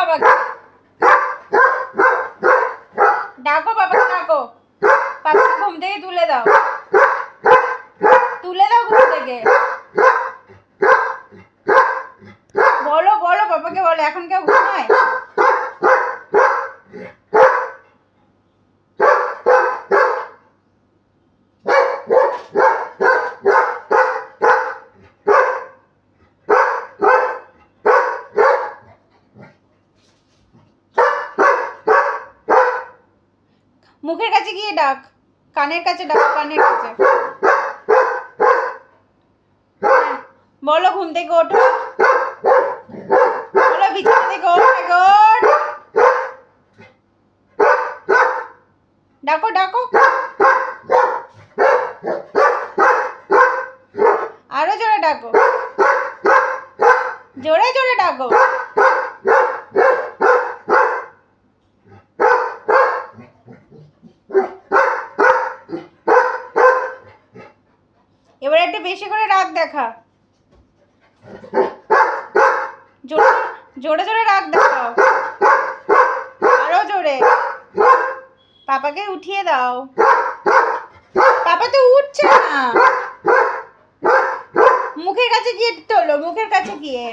বাবাকে, ডাকো বাবাকে, ডাকো। বাবাকে ঘুম থেকে তুলে দাও, তুলে দাও ঘুম থেকে। বলো বলো বাবাকে, বলো এখন কেউ ঘুমায়? মুখের কাছে গিয়ে ডাক, কানের কাছে ডাক, কানের কাছে। বলো ঘুম থেকে ওঠো, বলো বিছানা থেকে ওঠ, ডাকো ডাকো, আরো জোরে ডাকো, জোরে জোরে ডাকো। এবার একটু বেশি করে রাগ দেখা, জোরে জোরে জোরে রাগ দেখাও, আরো জোরে। পাপাকে উঠিয়ে দাও, পাপা তো উঠছে না। মুখের কাছে গিয়ে তোলো, মুখের কাছে গিয়ে।